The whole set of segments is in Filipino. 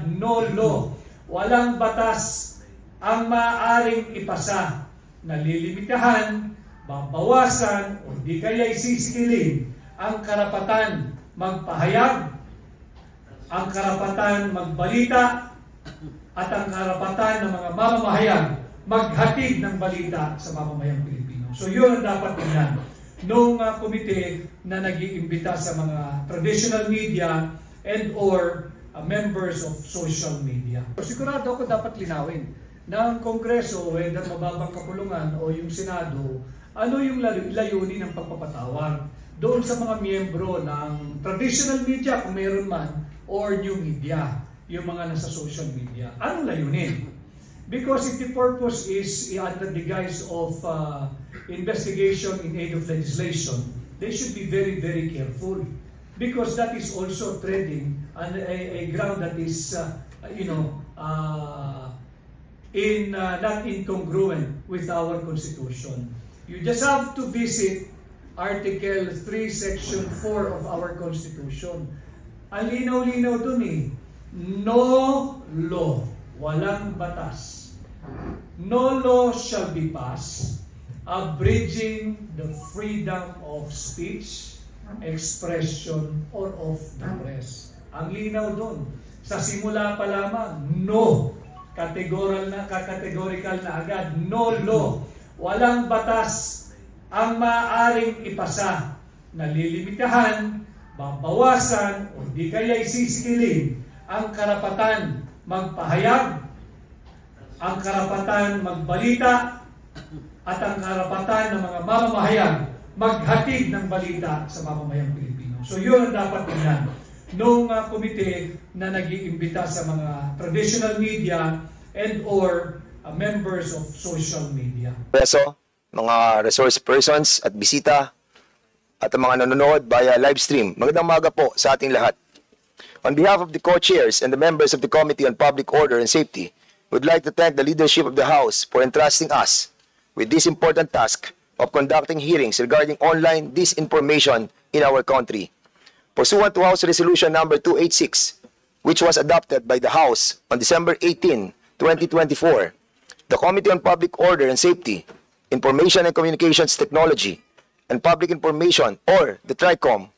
agad, no law. Walang batas ang maaaring ipasa na lilimitahan, babawasan, o di kaya isisikilin ang karapatan magpahayag, ang karapatan magbalita, at ang karapatan ng mga mamamahayag maghatid ng balita sa mamamayang Pilipino. So yun ang dapat tingnan nung komite na nag-iimbita sa mga traditional media and or members of social media. Sigurado ako dapat linawin ng Kongreso, whether mababang kapulungan o yung Senado, ano yung layunin ng pagpapatawag doon sa mga miyembro ng traditional media kung mayroon man or new media, yung mga nasa social media. Anong layunin? Because if the purpose is under the guise of investigation in aid of legislation, they should be very, very careful. Because that is also treading on a ground that is, not incongruent with our Constitution. You just have to visit Article 3, Section 4 of our Constitution. Ang linaw-linaw dun no law, walang batas. No law shall be passed abridging the freedom of speech, expression, or of the press. Ang linaw doon. Sa simula pa lamang, no. Categorical na agad. No law. Walang batas ang maaaring ipasa na lilimitahan, babawasan, o di kaya isisikilin ang karapatan magpahayag, ang karapatan magbalita, at ang karapatan ng mga mamamahayag maghatid ng balita sa mamamayang Pilipino. So yun ang dapat tingnan nung komite na nag-iimbita sa mga traditional media and or members of social media. Peso, mga resource persons at bisita at ang mga nanonood via live stream. Magandang umaga po sa ating lahat. On behalf of the co-chairs and the members of the Committee on Public Order and Safety, we'd like to thank the leadership of the House for entrusting us with this important task of conducting hearings regarding online disinformation in our country. Pursuant to House Resolution number 286, which was adopted by the House on December 18, 2024, the Committee on Public Order and Safety, Information and Communications Technology, and Public Information, or the TRICOM,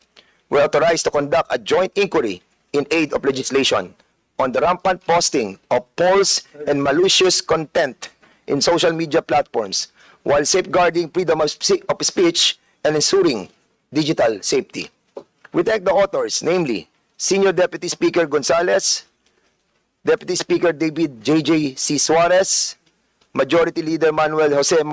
were authorized to conduct a joint inquiry in aid of legislation on the rampant posting of false and malicious content in social media platforms while safeguarding freedom of speech and ensuring digital safety. We thank the authors, namely Senior Deputy Speaker Gonzales, Deputy Speaker David J.J. C. Suarez, Majority Leader Manuel Jose